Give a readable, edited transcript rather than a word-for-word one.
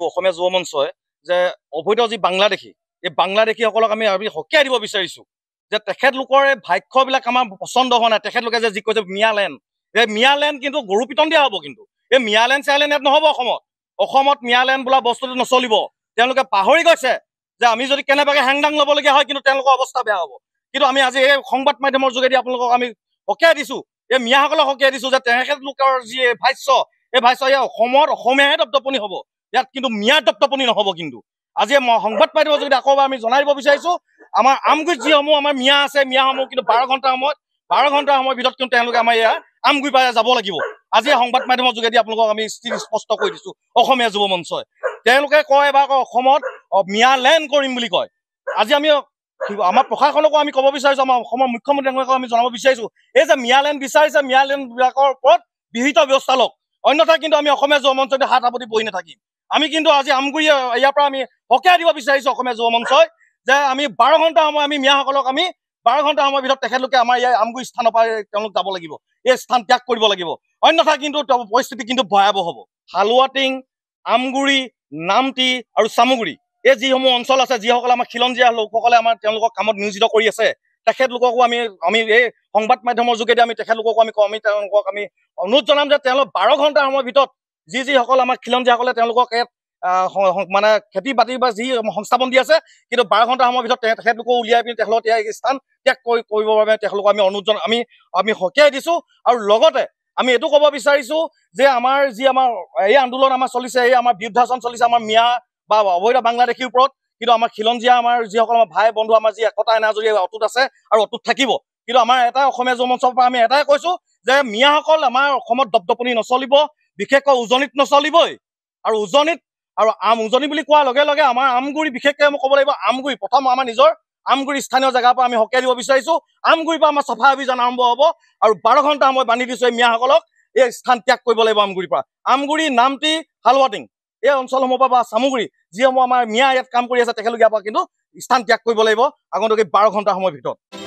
অসমীয়া যুৱ মঞ্চই যে অবৈধ যি বাংলাদেশী এই বাংলাদেশীসকলক আমি সকীয়াই দিব বিচাৰিছোঁ যে তেখেতলোকৰ এই ভাষ্যবিলাক আমাৰ পচন্দ হোৱা নাই। তেখেতলোকে যে যি কৈছে মিয়ালেণ্ড, এই মিয়ালেণ্ড কিন্তু গৰু পিটন দিয়া হ'ব। কিন্তু এই মিয়ালেণ্ড চিয়ালেণ্ড ইয়াত নহ'ব। অসমত মিয়ালেণ্ড বোলা বস্তুটো নচলিব। তেওঁলোকে পাহৰি গৈছে যে আমি যদি কেনেবাকৈ হেংদাং ল'বলগীয়া হয় কিন্তু তেওঁলোকৰ অৱস্থা বেয়া হ'ব। কিন্তু আমি আজি এই সংবাদ মাধ্যমৰ যোগেদি আপোনালোকক আমি সকীয়াই দিছোঁ, এই মিয়াসকলক সকীয়াই দিছোঁ যে তেখেতলোকৰ যি ভাষ্য, এই ভাষ্য এই অসমত অসমীয়াহে দপদপনি হ'ব, ইয়াত কিন্তু মিয়াৰ দপদপনি নহ'ব। কিন্তু আজি সংবাদ মাধ্যমৰ যোগেদি আকৌ আমি জনাই দিব বিচাৰিছোঁ, আমাৰ আমগুৰিত যিসমূহ আমাৰ মিয়া আছে, মিয়াসমূহ কিন্তু 12 ঘণ্টাৰ সময়ৰ ভিতৰত কিন্তু তেওঁলোকে আমাৰ ইয়াৰ আমগুৰি পাই যাব লাগিব। আজি সংবাদ মাধ্যমৰ যোগেদি আপোনালোকক আমি স্পষ্ট কৰি দিছোঁ। অসমীয়া যুৱ মঞ্চই তেওঁলোকে কয় এবাৰ অসমত মিয়ালেণ্ড কৰিম বুলি কয়। আজি আমি আমাৰ প্ৰশাসনকো আমি ক'ব বিচাৰিছোঁ, আমাৰ অসমৰ মুখ্যমন্ত্ৰীক আমি জনাব বিচাৰিছোঁ, এই যে মিয়ালেণ্ড বিচাৰিছে মিয়ালেণ্ডবিলাকৰ ওপৰত বিহিত ব্যৱস্থা লওক, অন্যথা কিন্তু আমি অসমীয়া যুৱ মঞ্চতে হাত সাৱটি বহি নাথাকিম। আমি কিন্তু আজি আমগুৰি ইয়াৰ পৰা আমি সকীয়াই দিব বিচাৰিছোঁ অসমীয়া যুৱ মঞ্চই যে আমি 12 ঘণ্টা সময় আমি মিয়াসকলক আমি 12 ঘণ্টা সময়ৰ ভিতৰত তেখেতলোকে আমাৰ ইয়াৰ আমগুৰি স্থানৰ পৰা তেওঁলোক যাব লাগিব, এই স্থান ত্যাগ কৰিব লাগিব, অন্যথা কিন্তু পৰিস্থিতি কিন্তু ভয়াৱহ হ'ব। হালুৱাটিং, আমগুৰি, নামটি আৰু চামগুৰি এই যিসমূহ অঞ্চল আছে, যিসকলে আমাৰ খিলঞ্জীয়া লোকসকলে আমাৰ তেওঁলোকক কামত নিয়োজিত কৰি আছে, তেখেতলোককো আমি এই সংবাদ মাধ্যমৰ যোগেদি আমি তেখেতলোককো তেওঁলোকক আমি অনুৰোধ জনাম যে তেওঁলোক 12 ঘণ্টাৰ সময়ৰ ভিতৰত যিসকল আমাৰ খিলঞ্জীয়াসকলে তেওঁলোকক মানে খেতি বাতি বা যি সংস্থাপন দি আছে, কিন্তু 12 ঘণ্টাৰ সময়ৰ ভিতৰত তেখেতলোকক উলিয়াই পিনি তেখেতলোকক এই স্থান ত্যাগ কৰিবৰ বাবে তেখেতলোকক আমি অনুৰোধ আমি সকীয়াই দিছোঁ। আৰু লগতে আমি এইটো ক'ব বিচাৰিছোঁ যে আমাৰ এই আন্দোলন আমাৰ চলিছে, এই আমাৰ বিৰুদ্ধাচৰণ চলিছে আমাৰ মিয়া বা অবৈধ বাংলাদেশীৰ ওপৰত, কিন্তু আমাৰ খিলঞ্জীয়া আমাৰ যিসকল আমাৰ ভাই বন্ধু আমাৰ যি একতা এনাজৰী অটুট আছে আৰু অটুট থাকিব। কিন্তু আমাৰ এটাই অসমীয়া যুৱ মঞ্চৰ পৰা আমি এটাই কৈছোঁ যে মিয়াসকল আমাৰ অসমত দপদপনি নচলিব, বিশেষকৈ উজনিত নচলিবই। আৰু উজনি বুলি কোৱাৰ লগে লগে আমাৰ আমগুৰি, বিশেষকৈ মই ক'ব লাগিব আমগুৰি, প্ৰথম আমাৰ নিজৰ আমগুৰি স্থানীয় জেগাৰ পৰা আমি সকীয়াই দিব বিচাৰিছোঁ। আমগুৰিৰ পৰা আমাৰ চাফা অভিযান আৰম্ভ হ'ব আৰু 12 ঘণ্টা সময় বান্ধি দিছোঁ এই মিয়াসকলক এই স্থান ত্যাগ কৰিব লাগিব। আমগুৰিৰ পৰা আমগুৰি, নামটি, হালুৱাটিং এই অঞ্চলসমূহৰ পৰা বা চামগুৰি যিসমূহ আমাৰ মিয়া ইয়াত কাম কৰি আছে, তেখেতলোকে ইয়াৰ পৰা কিন্তু স্থান ত্যাগ কৰিব লাগিব আগন্তুক 12 ঘণ্টা সময়ৰ ভিতৰত।